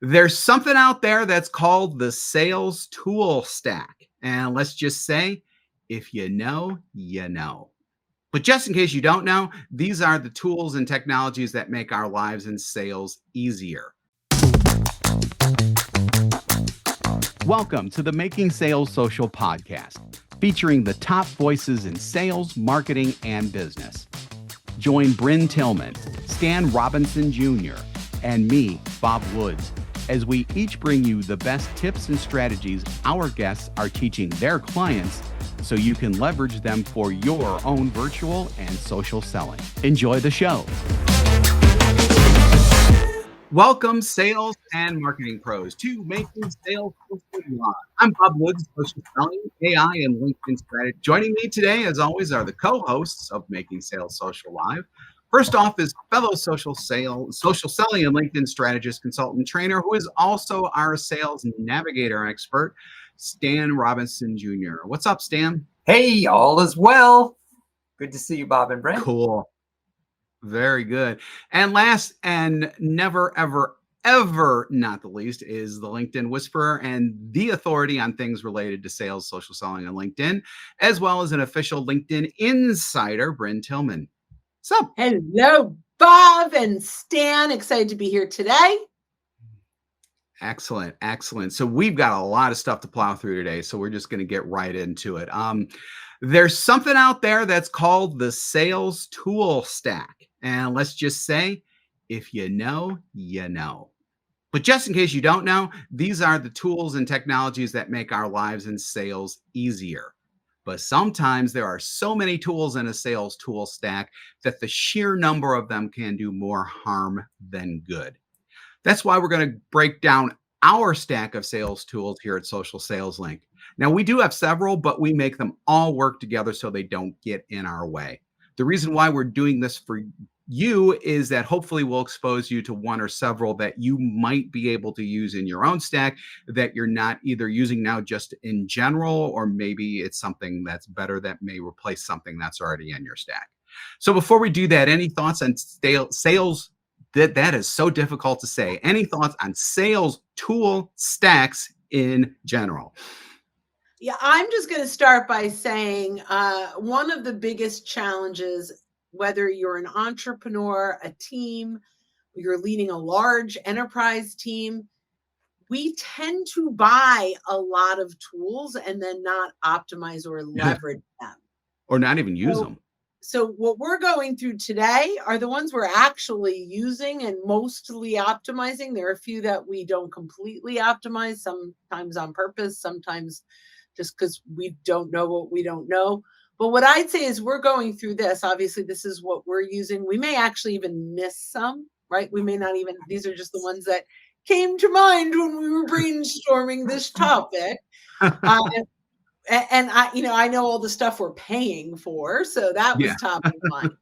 There's something out there that's called the sales tool stack. And let's just say, if you know, you know. But just in case you don't know, these are the tools and technologies that make our lives in sales easier. Welcome to the Making Sales Social podcast, featuring the top voices in sales, marketing, and business. Join Bryn Tillman, Stan Robinson Jr., and me, Bob Woods, as we each bring you the best tips and strategies our guests are teaching their clients so you can leverage them for your own virtual and social selling. Enjoy the show. Welcome, sales and marketing pros, to Making Sales Social Live. I'm Bob Woods, social selling, AI, and LinkedIn strategy. Joining me today, as always, are the co-hosts of Making Sales Social Live. First off is fellow social selling and LinkedIn strategist, consultant, trainer, who is also our Sales Navigator expert, Stan Robinson Jr. What's up, Stan? Hey, all is well. Good to see you, Bob and Brent. Cool. Very good. And last and never, ever not the least is the LinkedIn Whisperer and the authority on things related to sales, social selling, and LinkedIn, as well as an official LinkedIn insider, Bryn Tillman. What's up? Hello, Bob and Stan. Excited to be here today. Excellent. So we've got a lot of stuff to plow through today, so we're just going to get right into it. There's something out there that's called the sales tool stack. And let's just say, if you know, you know. But just in case you don't know, these are the tools and technologies that make our lives in sales easier. But sometimes there are so many tools in a sales tool stack that the sheer number of them can do more harm than good. That's why we're going to break down our stack of sales tools here at Social Sales Link. Now, we do have several, but we make them all work together so they don't get in our way. The reason why we're doing this for you is that hopefully we'll expose you to one or several that you might be able to use in your own stack that you're not either using now just in general, or maybe it's something that's better that may replace something that's already in your stack. So before we do that, any thoughts on sales? That is so difficult to say. Any thoughts on sales tool stacks in general? Yeah, I'm just going to start by saying one of the biggest challenges, whether you're an entrepreneur, a team, you're leading a large enterprise team, we tend to buy a lot of tools and then not optimize or leverage them. Or not even use them. So what we're going through today are the ones we're actually using and mostly optimizing. There are a few that we don't completely optimize, sometimes on purpose, sometimes just because we don't know what we don't know. But what I'd say is we're going through this. Obviously, this is what we're using. We may actually even miss some, right? We may not even, these are just the ones that came to mind when we were brainstorming this topic. And I know all the stuff we're paying for, so that was top of mind.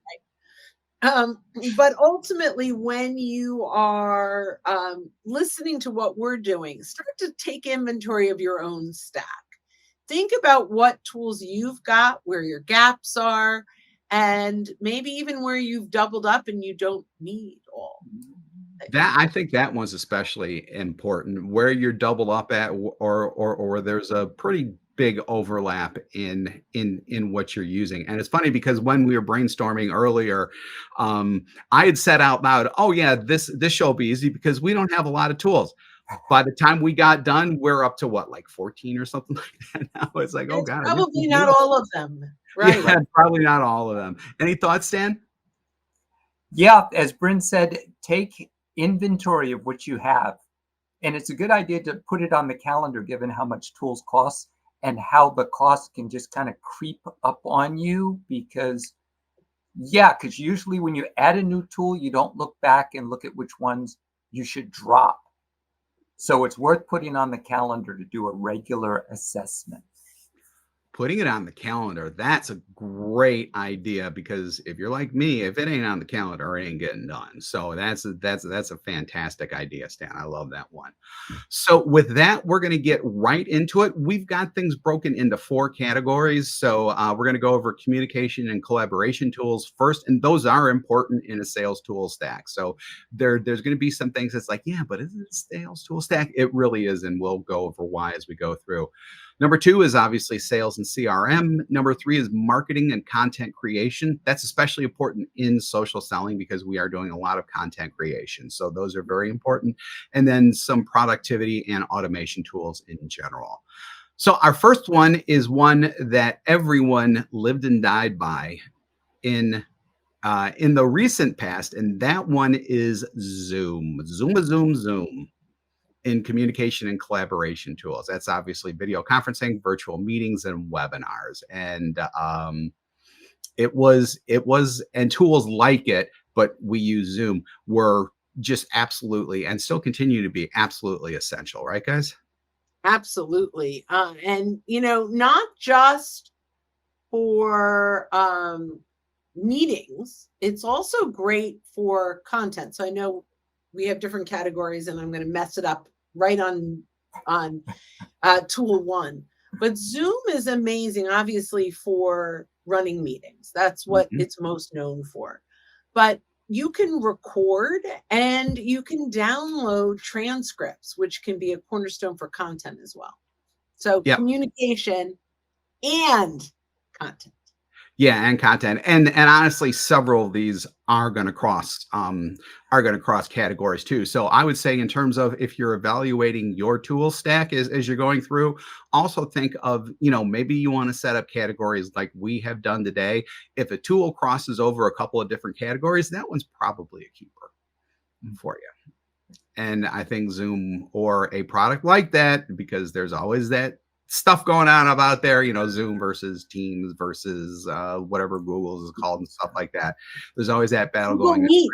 Right? But ultimately, when you are listening to what we're doing, start to take inventory of your own stack. Think about what tools you've got, where your gaps are, and maybe even where you've doubled up and you don't need all. I think that one's especially important, where you're doubled up at, or there's a pretty big overlap in what you're using. And it's funny because when we were brainstorming earlier, I had said out loud, "Oh yeah, this show will be easy because we don't have a lot of tools." By the time we got done, we're up to what, like 14 or something like that now. It's like, oh God. Probably not all of them. Right. Yeah, probably not all of them. Any thoughts, Stan? Yeah, as Bryn said, take inventory of what you have. And it's a good idea to put it on the calendar, given how much tools cost and how the cost can just kind of creep up on you. Because usually when you add a new tool, you don't look back and look at which ones you should drop. So it's worth putting on the calendar to do a regular assessment. putting it on the calendar, that's a great idea, because if you're like me, if it ain't on the calendar, it ain't getting done. So that's a fantastic idea, Stan. I love that one. So with that, we're going to get right into it. We've got things broken into 4 categories. So we're going to go over communication and collaboration tools first, and those are important in a sales tool stack. So there's going to be some things that's like, yeah, but is it a sales tool stack? It really is, and we'll go over why as we go through. Number 2 is obviously sales and CRM. Number 3 is marketing and content creation. That's especially important in social selling because we are doing a lot of content creation. So those are very important. And then some productivity and automation tools in general. So our first one is one that everyone lived and died by in the recent past, and that one is Zoom. Zoom. In communication and collaboration tools. That's obviously video conferencing, virtual meetings, and webinars. And and tools like it, but we use Zoom, were just absolutely, and still continue to be absolutely essential, right, guys? Absolutely. And, not just for meetings, it's also great for content. So I know we have different categories, and I'm going to mess it up right on tool 1. But Zoom is amazing, obviously, for running meetings. That's what it's most known for. But you can record and you can download transcripts, which can be a cornerstone for content as well. So communication and content. Yeah, and content, and honestly, several of these are going to cross categories too. So I would say, in terms of if you're evaluating your tool stack as you're going through, also think of, maybe you want to set up categories like we have done today. If a tool crosses over a couple of different categories, that one's probably a keeper for you. And I think Zoom, or a product like that, because there's always that stuff going on about there, Zoom versus Teams versus whatever Google's is called and stuff like that. There's always that battle Google going Meet.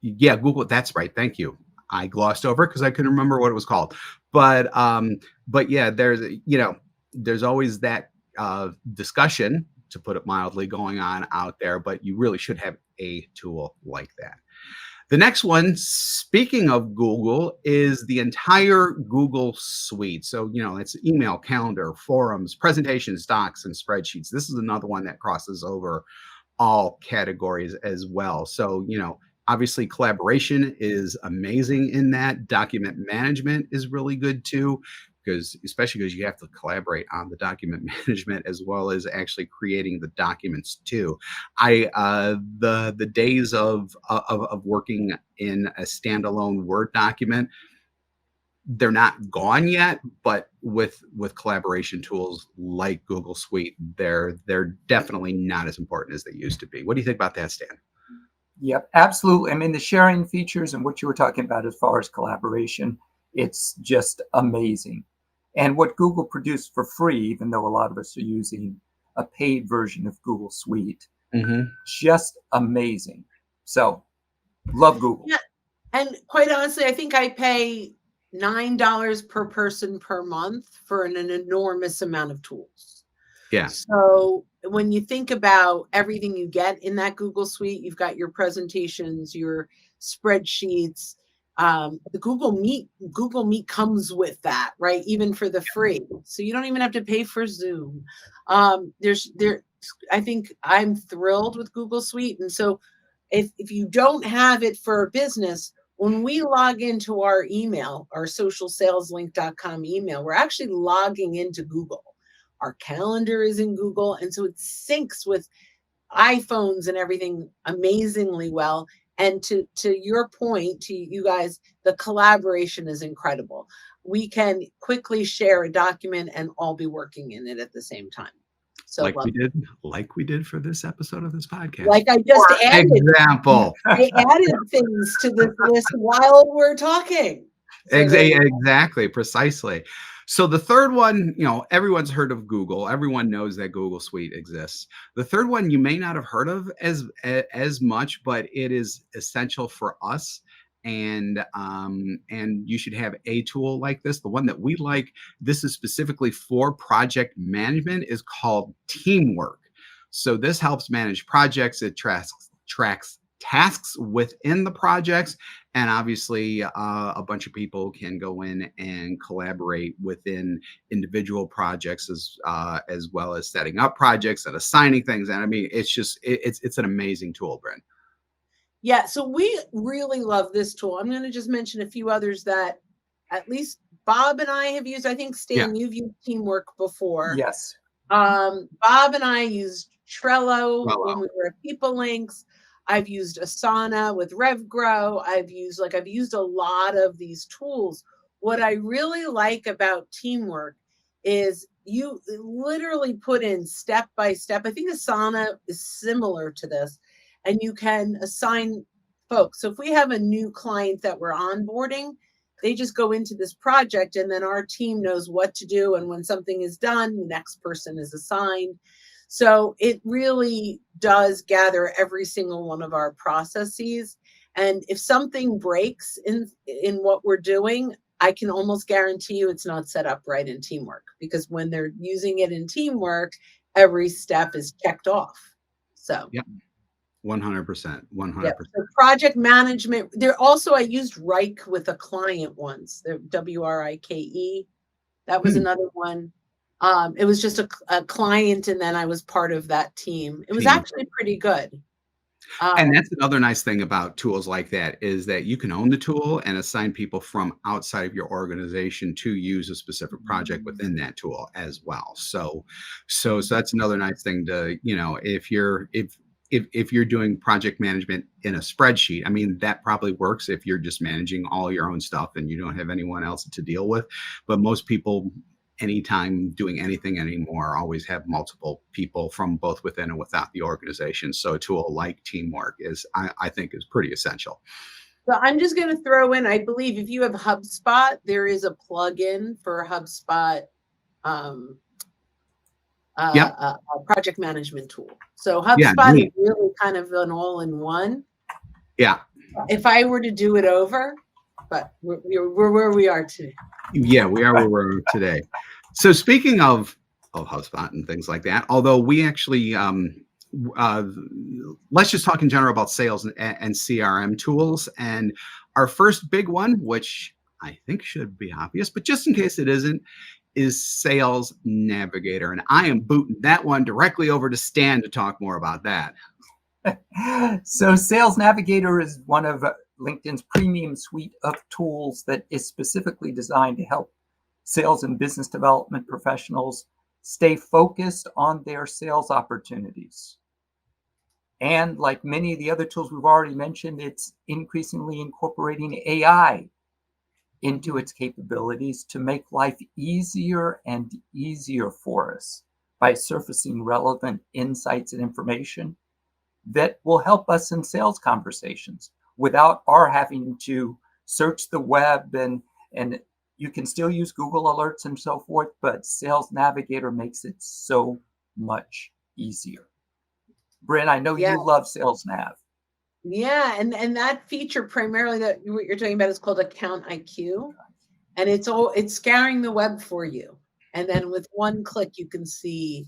on. Yeah, Google. That's right. Thank you. I glossed over it because I couldn't remember what it was called. But yeah, there's always that discussion, to put it mildly, going on out there. But you really should have a tool like that. The next one, speaking of Google, is the entire Google suite. So, it's email, calendar, forums, presentations, docs, and spreadsheets. This is another one that crosses over all categories as well. So, obviously collaboration is amazing in that. Document management is really good too, especially because you have to collaborate on the document management as well as actually creating the documents too. The days of working in a standalone Word document, they're not gone yet, but with collaboration tools like Google Suite, they're definitely not as important as they used to be. What do you think about that, Stan? Yep, absolutely. I mean, the sharing features and what you were talking about as far as collaboration, it's just amazing. And what Google produced for free, even though a lot of us are using a paid version of Google Suite, just amazing. So, love Google. Yeah. And quite honestly, I think I pay $9 per person per month for an enormous amount of tools. Yeah. So when you think about everything you get in that Google Suite, you've got your presentations, your spreadsheets. The Google Meet comes with that, right? Even for the free. So you don't even have to pay for Zoom. I think I'm thrilled with Google Suite. And so if you don't have it for business, when we log into our email, our socialsaleslink.com email, we're actually logging into Google. Our calendar is in Google. And so it syncs with iPhones and everything amazingly well. And to your point, to you guys, the collaboration is incredible. We can quickly share a document and all be working in it at the same time. So like we did for this episode of this podcast. Like I just added example. I added things to this list while we're talking. So exactly, precisely. So the third one, everyone's heard of Google. Everyone knows that Google Suite exists. The third one you may not have heard of as much, but it is essential for us. and you should have a tool like this. The one that we like, this is specifically for project management, is called Teamwork. So this helps manage projects. It tracks tasks within the projects, and obviously a bunch of people can go in and collaborate within individual projects as well as setting up projects and assigning things. And I mean, it's an amazing tool, Brent. Yeah, so we really love this tool. I'm going to just mention a few others that at least Bob and I have used. I think Yeah. Stan, you've used Teamwork before. Yes. Bob and I used Trello Well, when we were at People Links. I've used Asana with RevGrow. I've used a lot of these tools. What I really like about Teamwork is you literally put in step by step. I think Asana is similar to this, and you can assign folks. So if we have a new client that we're onboarding, they just go into this project, and then our team knows what to do. And when something is done, the next person is assigned. So it really does gather every single one of our processes. And if something breaks in what we're doing, I can almost guarantee you it's not set up right in Teamwork, because when they're using it in Teamwork, every step is checked off. So yep. 100%. 100%. yeah. So project management. There also, I used Rike with a client once. The WRIKE. That was another one. It was just a client, and then I was part of that team. It was actually pretty good. And that's another nice thing about tools like that, is that you can own the tool and assign people from outside of your organization to use a specific project within that tool as well. So that's another nice thing to, if you're doing project management in a spreadsheet, I mean, that probably works if you're just managing all your own stuff and you don't have anyone else to deal with. But most people, anytime doing anything anymore, always have multiple people from both within and without the organization. So a tool like Teamwork I think is pretty essential. So I'm just going to throw in, I believe if you have HubSpot, there is a plugin for HubSpot Yep. a project management tool. So HubSpot is really kind of an all-in-one. Yeah. If I were to do it over, but we're where we are today. Yeah, we are where we're today. So speaking of HubSpot and things like that, although we actually let's just talk in general about sales and CRM tools. And our first big one, which I think should be obvious, but just in case it isn't, is Sales Navigator. And I am booting that one directly over to Stan to talk more about that. So Sales Navigator is one of LinkedIn's premium suite of tools that is specifically designed to help sales and business development professionals stay focused on their sales opportunities. And like many of the other tools we've already mentioned, it's increasingly incorporating AI into its capabilities to make life easier and easier for us by surfacing relevant insights and information that will help us in sales conversations without our having to search the web. And you can still use Google Alerts and so forth, but Sales Navigator makes it so much easier. Bryn, I know you love Sales Nav. Yeah, and that feature primarily that what you're talking about is called Account IQ, and it's scouring the web for you, and then with one click you can see,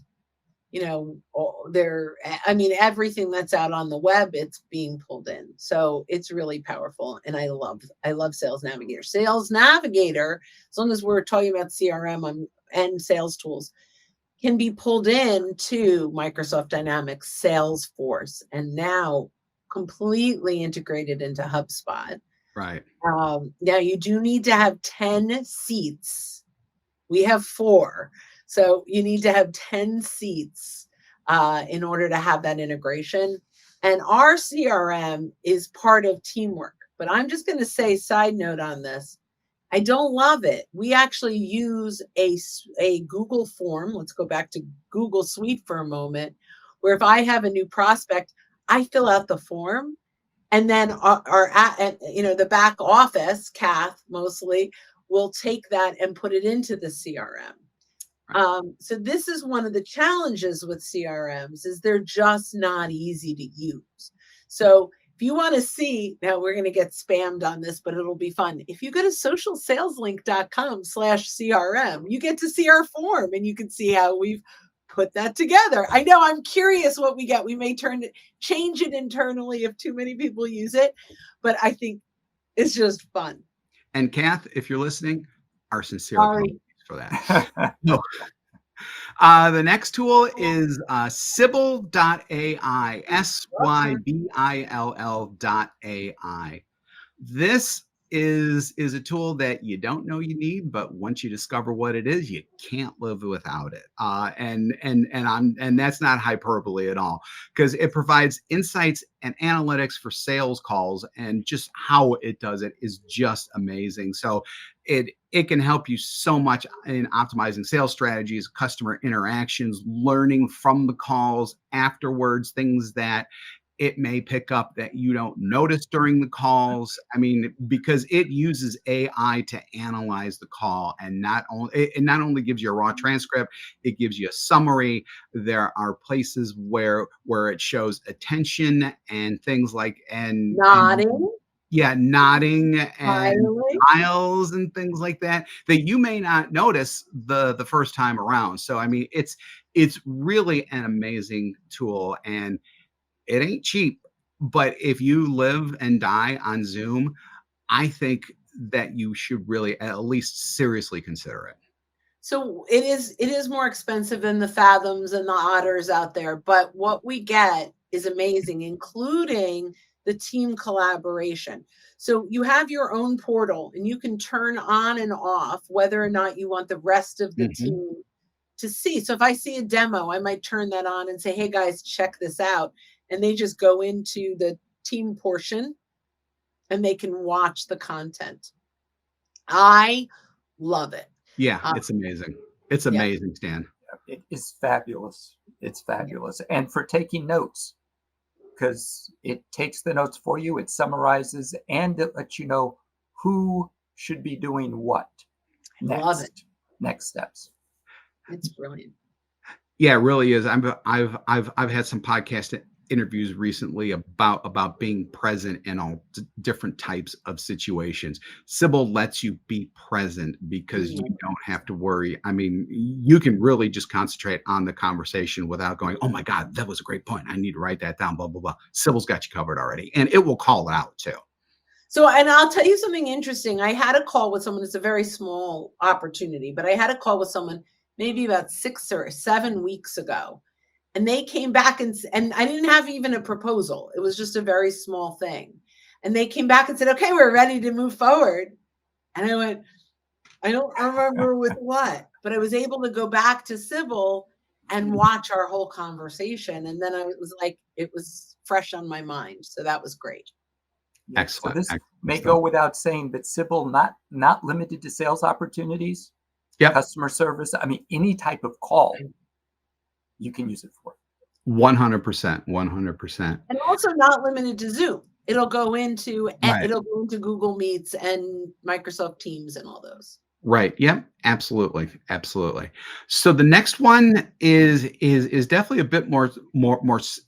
everything that's out on the web, it's being pulled in. So it's really powerful, and I love Sales Navigator. Sales Navigator, as long as we're talking about CRM and sales tools, can be pulled in to Microsoft Dynamics, Salesforce, and now completely integrated into HubSpot. Right. Now you do need to have 10 seats. We have 4. So you need to have 10 seats in order to have that integration. And our CRM is part of Teamwork. But I'm just going to say, side note on this, I don't love it. We actually use a Google form. Let's go back to Google Suite for a moment, where if I have a new prospect, I fill out the form, and then the back office, Kath mostly, will take that and put it into the CRM. So this is one of the challenges with CRMs, is they're just not easy to use. So If you want to see, now we're going to get spammed on this, but it'll be fun. If you go to socialsaleslink.com/CRM, you get to see our form and you can see how we've put that together. I know, I'm curious what we get. We may change it internally if too many people use it, but I think it's just fun. And Kath, if you're listening, our sincere Sorry. apologies for that. No. The next tool is Sybel.ai, Sybill.ai. This is a tool that you don't know you need, but once you discover what it is, you can't live without it. And that's not hyperbole at all, because it provides insights and analytics for sales calls, and just how it does it is just amazing. So it can help you so much in optimizing sales strategies, customer interactions, learning from the calls afterwards, things that it may pick up that you don't notice during the calls. I mean, because it uses AI to analyze the call, and not only gives you a raw transcript, it gives you a summary. There are places where it shows attention and things like Nodding. Nodding and Smiling. smiles and things like that you may not notice the first time around. So I mean, it's really an amazing tool, and it ain't cheap, but if you live and die on Zoom, I think that you should really at least seriously consider it. So it is more expensive than the Fathoms and the Otters out there, but what we get is amazing, including the team collaboration. So you have your own portal, and you can turn on and off whether or not you want the rest of the team to see. So if I see a demo, I might turn that on and say, hey guys, check this out. And they just go into the team portion and they can watch the content. I love it. Yeah, it's amazing. It's amazing, Stan. It is fabulous. It's fabulous. And for taking notes, because it takes the notes for you, it summarizes, and it lets you know who should be doing what next. Love it. Next steps. It's brilliant. Yeah, it really is. I've had some podcast interviews recently about being present in all different types of situations. Sybel lets you be present because you don't have to worry. I mean, you can really just concentrate on the conversation without going, oh my God, that was a great point, I need to write that down, blah, blah, blah. Sybel's got you covered already, and it will call it out too. So, and I'll tell you something interesting. I had a call with someone. It's a very small opportunity, but I had a call with someone maybe about 6 or 7 weeks ago. And they came back and I didn't have even a proposal. It was just a very small thing. And they came back and said, okay, we're ready to move forward. And I went, I don't remember with what, but I was able to go back to Sybel and watch our whole conversation. And then I was like, it was fresh on my mind. So that was great. Excellent. So this may go without saying, but Sybel, not limited to sales opportunities, customer service. I mean, any type of call you can use it for. 100%, 100%. And also not limited to Zoom. It'll go into Google Meets and Microsoft Teams and all those. Right. Yep. Absolutely. Absolutely. So the next one is definitely a bit more.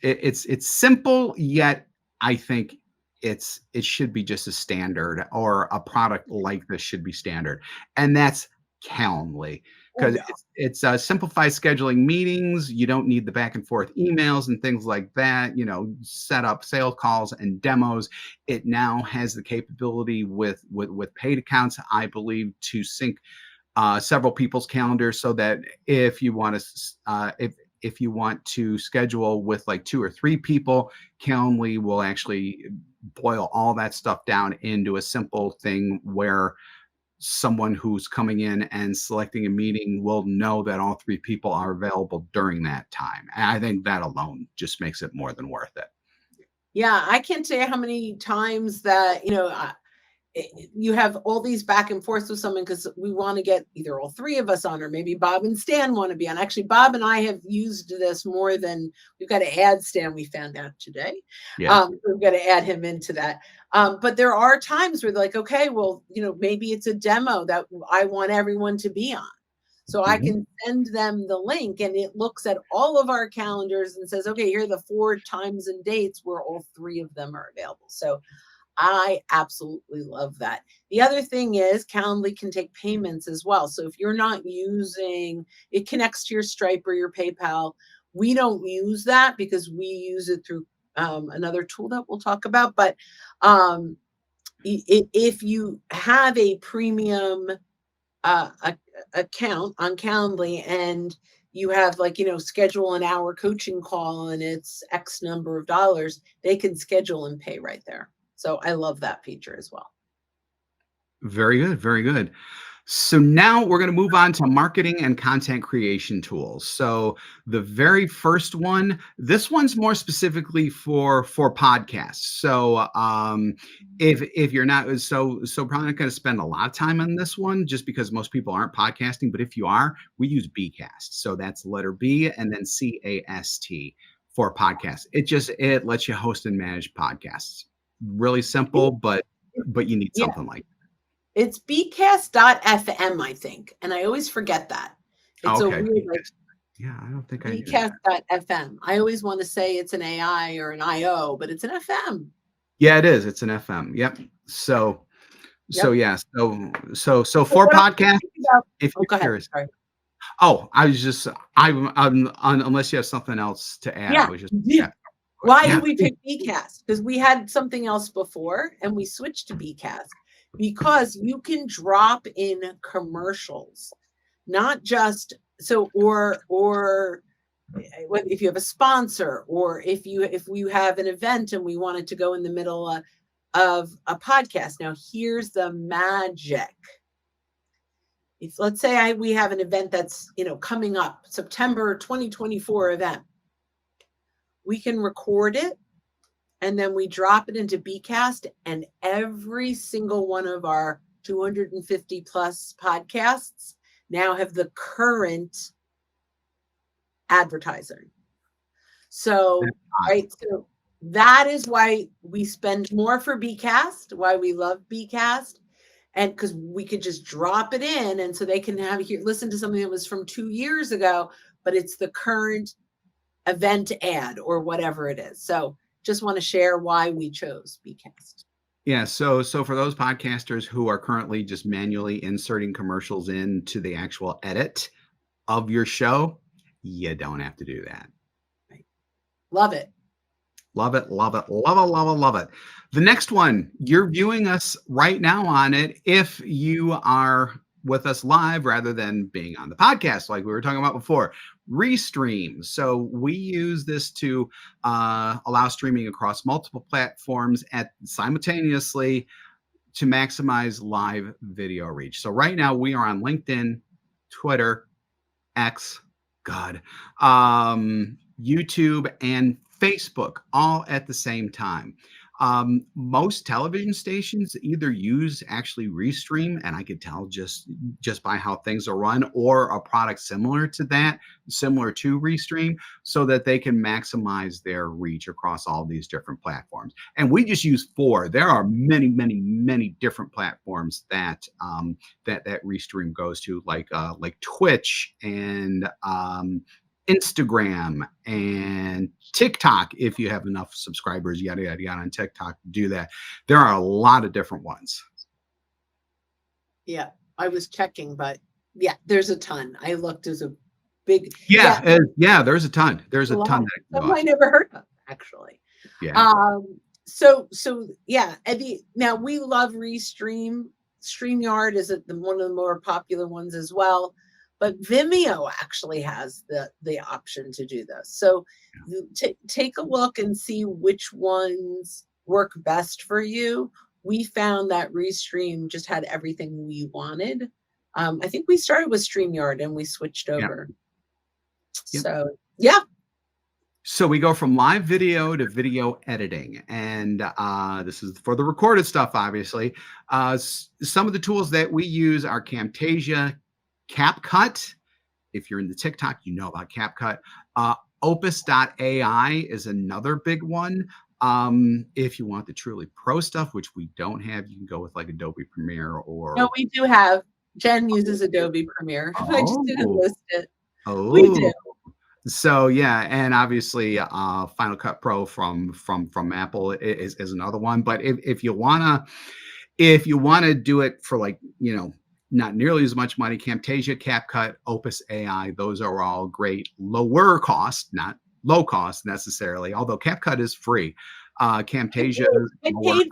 It's simple, yet I think it should be just a standard, or a product like this should be standard, and that's Calendly. Because it's simplified scheduling meetings. You don't need the back and forth emails and things like that. Set up sales calls and demos. It now has the capability with paid accounts, I believe, to sync several people's calendars, so that if you want to schedule with like 2 or 3 people, Calendly will actually boil all that stuff down into a simple thing where someone who's coming in and selecting a meeting will know that all 3 people are available during that time. And I think that alone just makes it more than worth it. Yeah, I can't tell you how many times that, you have all these back and forths with someone because we want to get either all 3 of us on, or maybe Bob and Stan want to be on. Actually, Bob and I have used this more than we've got to add Stan. We found out today. Yeah. We've got to add him into that. But there are times where they're like, okay, well, maybe it's a demo that I want everyone to be on. So I can send them the link and it looks at all of our calendars and says, okay, here are the 4 times and dates where all 3 of them are available. So I absolutely love that. The other thing is Calendly can take payments as well. So if you're not using, it connects to your Stripe or your PayPal. We don't use that because we use it through another tool that we'll talk about. But if you have a premium account on Calendly and you have schedule an hour coaching call and it's X number of dollars, they can schedule and pay right there. So I love that feature as well. Very good. Very good. So now we're going to move on to marketing and content creation tools. So the very first one, this one's more specifically for podcasts. So if you're not probably not going to spend a lot of time on this one just because most people aren't podcasting. But if you are, we use Bcast. So that's letter B and then CAST for podcasts. It lets you host and manage podcasts. Really simple, but you need something like that. It's bcast.fm, I think. And I always forget that. It's okay. a weird, I don't think I bcast.fm. I always want to say it's an AI or an IO, but it's an FM. Yeah, it is. It's an FM. Yep. So for podcasts, if you're curious. Sorry. Oh, unless you have something else to add. Why did we pick Bcast? Because we had something else before and we switched to Bcast because you can drop in commercials, not just or if you have a sponsor or if we have an event and we want it to go in the middle of a podcast. Now, here's the magic. If let's say we have an event that's coming up, September 2024 event, we can record it and then we drop it into Bcast, and every single one of our 250 plus podcasts now have the current advertiser. So that is why we spend more for Bcast, why we love Bcast. And because we could just drop it in, and so they can listen to something that was from 2 years ago, but it's the current event ad or whatever it is. So just want to share why we chose Bcast. Yeah. So for those podcasters who are currently just manually inserting commercials into the actual edit of your show, you don't have to do that. Right. Love it. Love it, love it, love it, love it, love it. The next one, you're viewing us right now on it if you are with us live rather than being on the podcast like we were talking about before. Restream. So we use this to allow streaming across multiple platforms simultaneously to maximize live video reach. So right now we are on LinkedIn, Twitter, X, YouTube, and Facebook all at the same time. Most television stations either use actually Restream, and I could tell just by how things are run, or a product similar to Restream, so that they can maximize their reach across all these different platforms. And we just use 4. There are many, many, many different platforms that Restream goes to, like Twitch and Instagram and TikTok. If you have enough subscribers, yada, yada, yada, on TikTok, do that. There are a lot of different ones. Yeah, I was checking, but yeah, there's a ton. I looked as a big. There's a ton. There's a ton. Some I never heard of, actually. Yeah. So yeah, now we love Restream. StreamYard is one of the more popular ones as well. But Vimeo actually has the option to do this. So take a look and see which ones work best for you. We found that Restream just had everything we wanted. I think we started with StreamYard and we switched over. Yep. So, yeah. So we go from live video to video editing. And this is for the recorded stuff, obviously. Some of the tools that we use are Camtasia, CapCut. If you're in the TikTok, you know about CapCut. Opus.ai is another big one. If you want the truly pro stuff, which we don't have, you can go with like Adobe Premiere or. No, we do have. Jen uses Adobe Premiere. I just didn't Oh, list it. We do. oh. So yeah, and obviously, Final Cut Pro from Apple is another one. But if you wanna do it for like not nearly as much money, Camtasia, CapCut, Opus AI, those are all great, lower cost, not low cost necessarily. Although CapCut is free, Camtasia is I lower. paid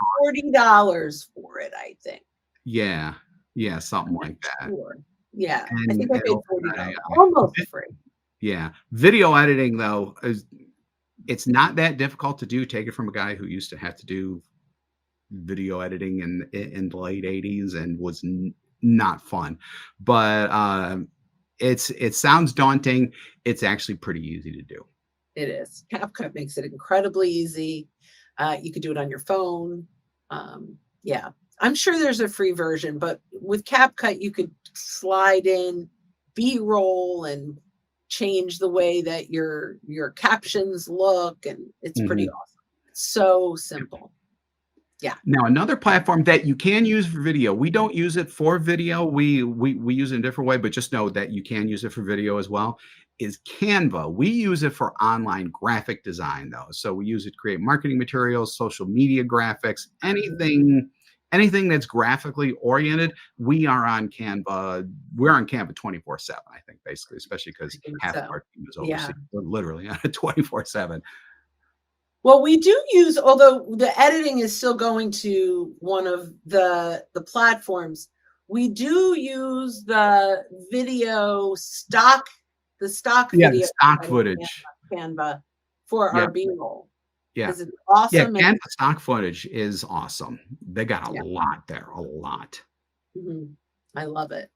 $40 for it, I think. Yeah, yeah, something I'm not like that. sure. Yeah, I And think I and paid Opus $40. AI. Almost free. Yeah, video editing though it's not that difficult to do. Take it from a guy who used to have to do video editing in the late 80s and was not fun. But it sounds daunting. It's actually pretty easy to do. It is. CapCut makes it incredibly easy. You could do it on your phone. Yeah, I'm sure there's a free version, but with CapCut, you could slide in B-roll and change the way that your captions look, and it's pretty Mhm. awesome. It's so simple. Yeah. Now, another platform that you can use for video, we don't use it for video. We use it in a different way, but just know that you can use it for video as well. Is Canva. We use it for online graphic design, though. So we use it to create marketing materials, social media graphics, anything that's graphically oriented. We are on Canva. We're on Canva 24/7, I think, basically, especially I because think half of so. our team is Yeah. overseas. We're literally on it 24/7. Well, we do use, although the editing is still going to one of the platforms, we do use the stock Yeah, the video stock out of footage. Canva for Yeah, our B-roll yeah. because it's Yeah, awesome. And Canva stock footage is awesome. They got a yeah, lot there, a lot. I love it.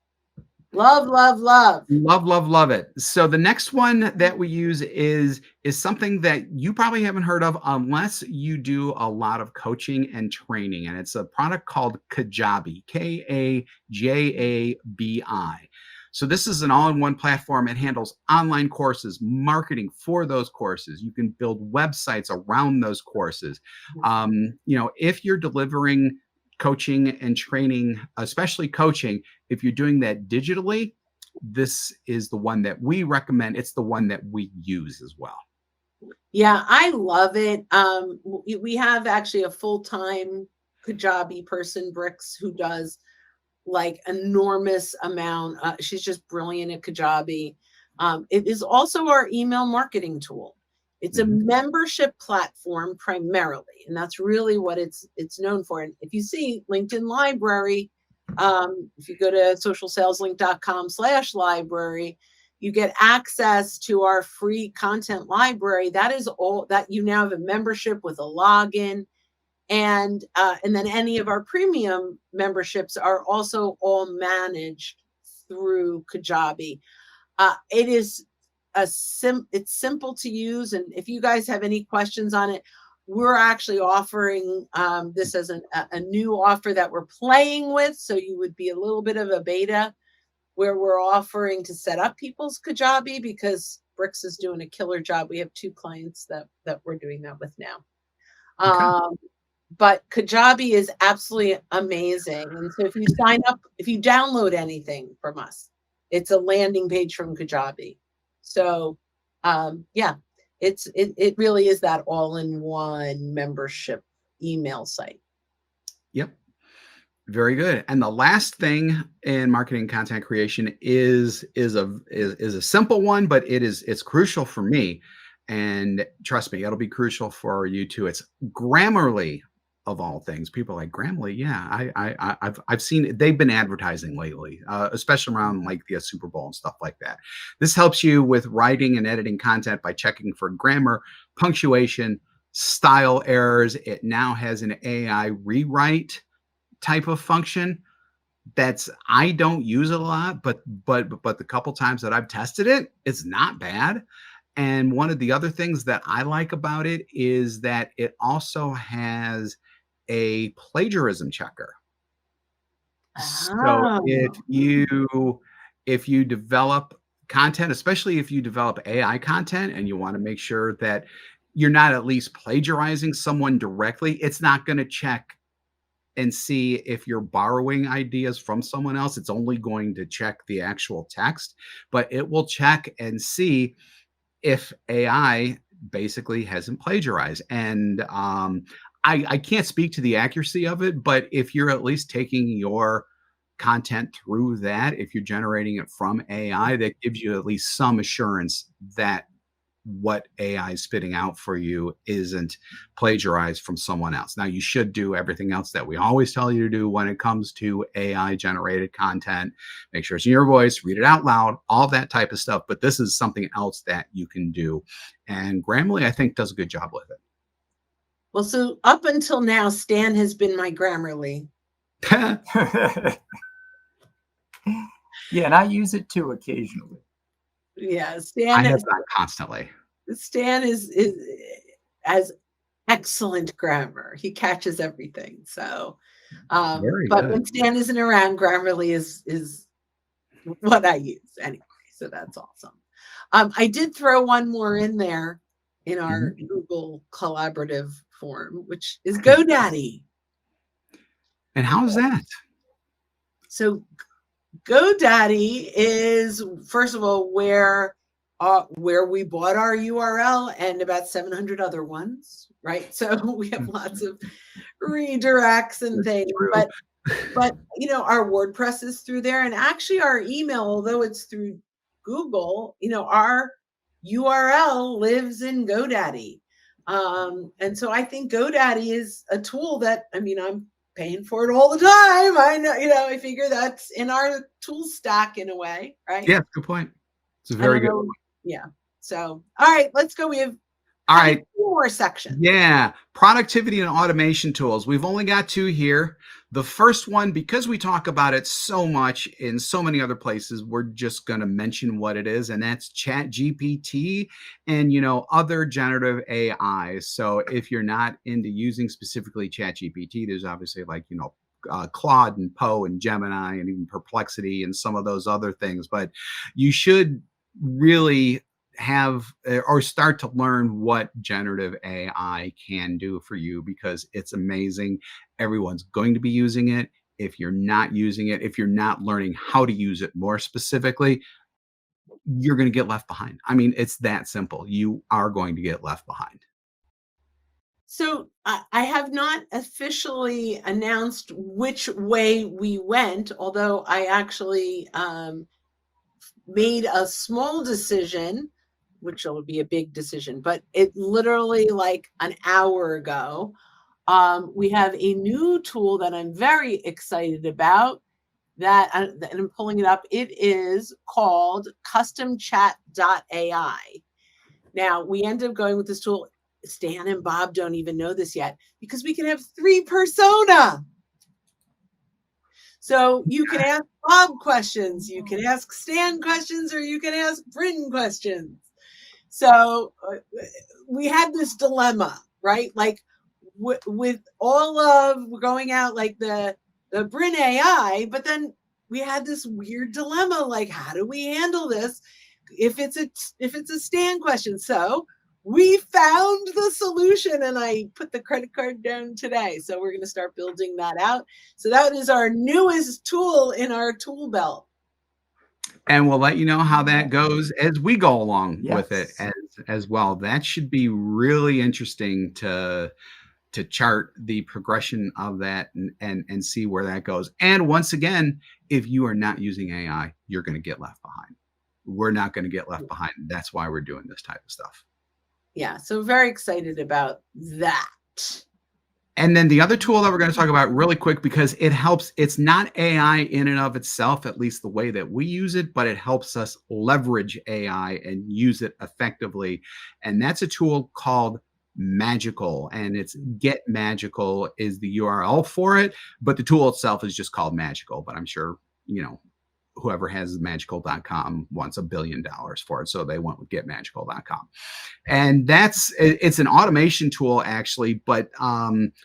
Love, love, love. Love, love, love it. So the next one that we use is something that you probably haven't heard of unless you do a lot of coaching and training, and it's a product called Kajabi, Kajabi. So this is an all-in-one platform. It handles online courses, marketing for those courses. You can build websites around those courses. If you're delivering coaching and training, especially coaching, if you're doing that digitally, this is the one that we recommend. It's the one that we use as well. Yeah, I love it. We have actually a full-time Kajabi person, Bricks, who does like enormous amount. She's just brilliant at Kajabi. It is also our email marketing tool. It's a Mhm. membership platform primarily, and that's really what it's known for. And if you see LinkedIn Library, if you go to socialsaleslink.com/library, you get access to our free content library. That is all that you now have a membership with a login, and then any of our premium memberships are also all managed through Kajabi. It is it's simple to use, and if you guys have any questions on it, we're actually offering this as a new offer that we're playing with. So you would be a little bit of a beta where we're offering to set up people's Kajabi because Bricks is doing a killer job. We have 2 clients that we're doing that with now. Okay. But Kajabi is absolutely amazing. And so if you sign up, if you download anything from us, it's a landing page from Kajabi. So yeah, it really is that all-in-one membership email site. Yep. Very good. And the last thing in marketing content creation is a simple one, but it's crucial for me. And trust me, it'll be crucial for you too. It's Grammarly of all things. People are like Grammarly. Yeah, I've seen it. They've been advertising lately, especially around like the Super Bowl and stuff like that. This helps you with writing and editing content by checking for grammar, punctuation, style errors. It now has an AI rewrite type of function that's I don't use it a lot, but the couple times that I've tested it, it's not bad. And one of the other things that I like about it is that it also has a plagiarism checker. So Oh, if you develop content, especially if you develop AI content and you want to make sure that you're not at least plagiarizing someone directly, it's not going to check and see if you're borrowing ideas from someone else. It's only going to check the actual text, but it will check and see if AI basically hasn't plagiarized. And I can't speak to the accuracy of it, but if you're at least taking your content through that, if you're generating it from AI, that gives you at least some assurance that what AI is spitting out for you isn't plagiarized from someone else. Now, you should do everything else that we always tell you to do when it comes to AI generated content. Make sure it's in your voice, read it out loud, all that type of stuff. But this is something else that you can do. And Grammarly, I think, does a good job with Well, so up until now, Stan has been my Grammarly. it. Yeah, and I use it too occasionally. Yeah, I have that constantly. Stan is as excellent grammar. He catches everything. So, Very but good. when Stan isn't around, Grammarly is what I use anyway. So that's awesome. I did throw one more in there in our Google collaborative form, which is GoDaddy. And how's that? So GoDaddy is, first of all, where we bought our URL and about 700 other ones, right? So we have lots of redirects and things, but you know, our WordPress is through there, and actually our email, although it's through Google, you know, our URL lives in GoDaddy. And so I think GoDaddy is a tool that, I mean, I'm paying for it all the time. I know, you know, I figure that's in our tool stack in a way, right? Yeah, good point. It's a very good one. Yeah. So, all right, let's go. We have All right. 2 more sections. Yeah, productivity and automation tools. We've only got 2 here. The first one, because we talk about it so much in so many other places, we're just going to mention what it is, and that's Chat GPT and, you know, other generative AI. So if you're not into using specifically Chat GPT, there's obviously, like, you know, Claude and Poe and Gemini and even Perplexity and some of those other things. But you should really have or start to learn what generative AI can do for you, because it's amazing. Everyone's going to be using it. If you're not using it, if you're not learning how to use it more specifically, you're going to get left behind. I mean, it's that simple. You are going to get left behind. So I have not officially announced which way we went, although I actually made a small decision, which will be a big decision, but it literally like an hour ago. We have a new tool that I'm very excited about that and I'm pulling it up. It is called customchat.ai. Now, we ended up going with this tool. Stan and Bob don't even know this yet because we can have 3 persona. So you can ask Bob questions, you can ask Stan questions, or you can ask Bryn questions. So we had this dilemma, right? Like with all of going out like the Bryn AI, but then we had this weird dilemma, like how do we handle this if it's a Stan question? So we found the solution, and I put the credit card down today. So we're going to start building that out. So that is our newest tool in our tool belt. And we'll let you know how that goes as we go along with it Yes. as well. That should be really interesting to chart the progression of that and see where that goes. And once again, if you are not using AI, you're going to get left behind. We're not going to get left behind. That's why we're doing this type of stuff. Yeah, so very excited about that. And then the other tool that we're going to talk about really quick, because it helps, it's not AI in and of itself, at least the way that we use it, but it helps us leverage AI and use it effectively. And that's a tool called Magical, and it's Get Magical is the URL for it, but the tool itself is just called Magical. But I'm sure, you know, whoever has magical.com wants $1 billion for it, so they went with getmagical.com. And it's an automation tool actually, but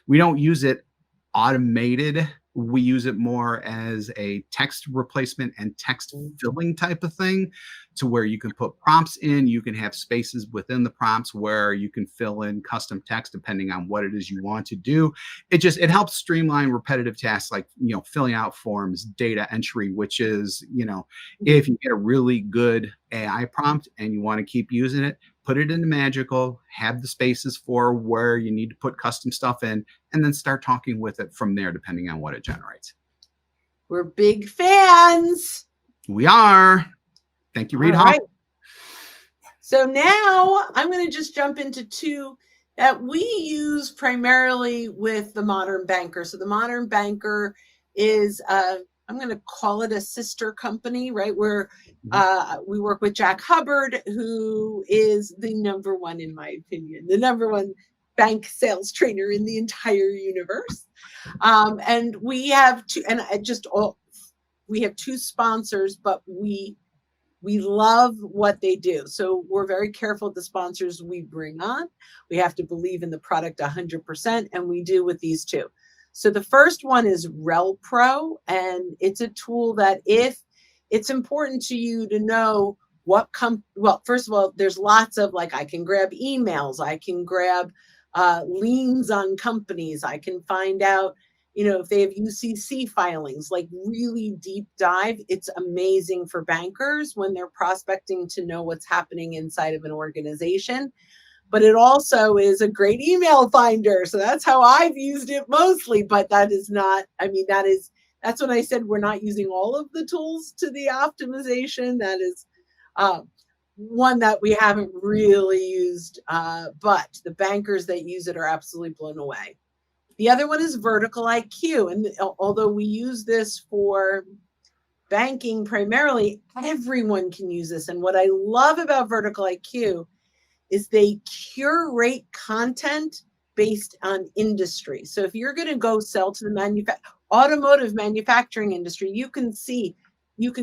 we don't use it automated We use it more as a text replacement and text filling type of thing, to where you can put prompts in. You can have spaces within the prompts where you can fill in custom text depending on what it is you want to do. It helps streamline repetitive tasks like, filling out forms, data entry, which is, if you get a really good AI prompt and you want to keep using it, put it into Magical, have the spaces for where you need to put custom stuff in, and then start talking with it from there, depending on what it generates. We're big fans. We are. Thank you, Reed. All right. So now I'm going to just jump into two that we use primarily with the Modern Banker. So the Modern Banker is, I'm going to call it a sister company, right? Where we work with Jack Hubbard, who is the number one, in my opinion, the number one bank sales trainer in the entire universe. And we have we have two sponsors, but we love what they do. So we're very careful with the sponsors we bring on. We have to believe in the product 100%, and we do with these two. So the first one is RelPro, and it's a tool that if it's important to you to know well, first of all, there's lots of, like, I can grab emails, I can grab liens on companies, I can find out, if they have UCC filings, like really deep dive. It's amazing for bankers when they're prospecting to know what's happening inside of an organization. But it also is a great email finder. So that's how I've used it mostly. But that is not, that's when I said we're not using all of the tools to the optimization. That is one that we haven't really used, but the bankers that use it are absolutely blown away. The other one is Vertical IQ. And although we use this for banking primarily, everyone can use this. And what I love about Vertical IQ is they curate content based on industry. So if you're going to go sell to the automotive manufacturing industry, you can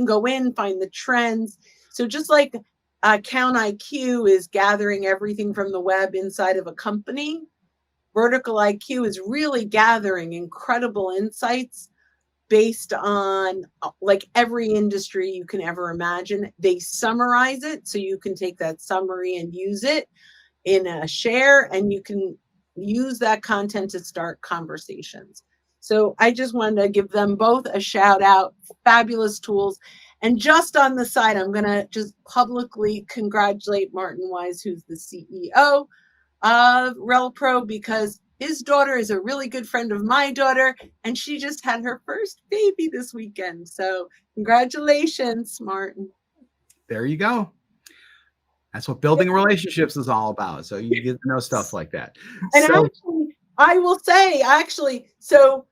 go in, find the trends. So just like Account IQ is gathering everything from the web inside of a company, Vertical IQ is really gathering incredible insights based on like every industry you can ever imagine. They summarize it so you can take that summary and use it in a share, and you can use that content to start conversations. So I just wanted to give them both a shout out. Fabulous tools. And just on the side, I'm going to just publicly congratulate Martin Wise, who's the CEO of RelPro, because his daughter is a really good friend of my daughter, and she just had her first baby this weekend. So congratulations, Martin. There you go. That's what building relationships is all about. So you get to know stuff like that. And actually, I will say, so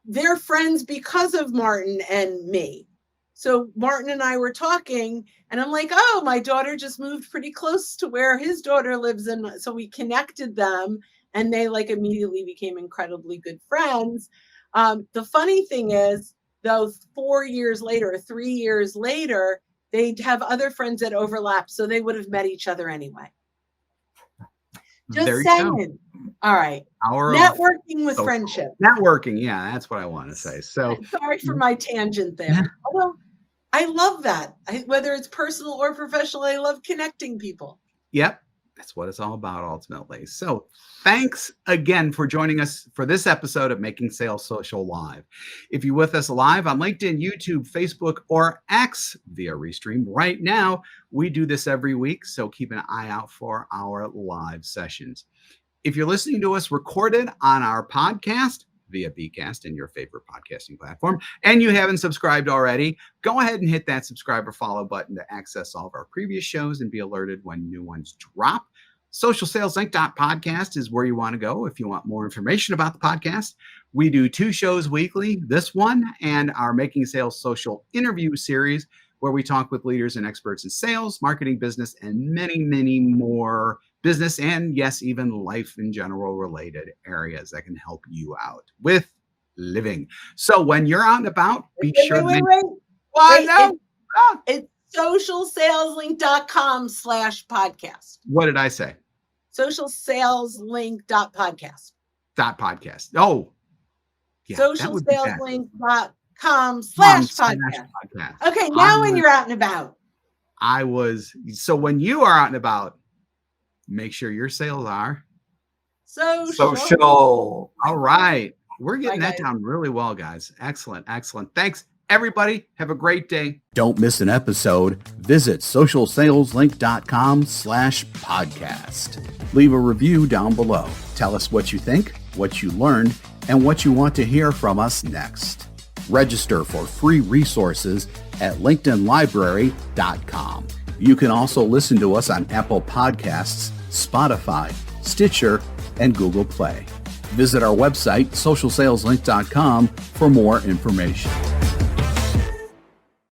they're friends because of Martin and me. So Martin and I were talking, and I'm like, oh, my daughter just moved pretty close to where his daughter lives. And so we connected them, and they immediately became incredibly good friends. The funny thing is, though, 3 years later, they'd have other friends that overlap. So they would have met each other anyway. Just saying. All right. Networking with friendship. Networking. Yeah, that's what I want to say. So sorry for my tangent there. Although I love that. Whether it's personal or professional, I love connecting people. Yep. That's what it's all about ultimately. So thanks again for joining us for this episode of Making Sales Social Live. If you're with us live on LinkedIn, YouTube, Facebook, or X via Restream right now, we do this every week. So keep an eye out for our live sessions. If you're listening to us recorded on our podcast via Bcast and your favorite podcasting platform, and you haven't subscribed already, go ahead and hit that subscribe or follow button to access all of our previous shows and be alerted when new ones drop. SocialSalesLink.podcast is where you want to go if you want more information about the podcast. We do 2 shows weekly, this one and our Making Sales Social interview series, where we talk with leaders and experts in sales, marketing, business, and many, many more business and, yes, even life in general related areas that can help you out with living. So when you're out and about, be sure to It's socialsaleslink.com/podcast. What did I say? Socialsaleslink.podcast. .podcast. Oh, Yeah, that would be best. socialsaleslink.com/podcast. Podcast. Okay, now when you're out and about. So when you are out and about, make sure your sales are Social. All right. We're getting Bye, that guys. down really well, guys. Excellent. Excellent. Thanks, everybody. Have a great day. Don't miss an episode. Visit socialsaleslink.com/podcast. Leave a review down below. Tell us what you think, what you learned, and what you want to hear from us next. Register for free resources at linkedinlibrary.com. You can also listen to us on Apple Podcasts, Spotify, Stitcher, and Google Play. Visit our website, socialsaleslink.com, for more information.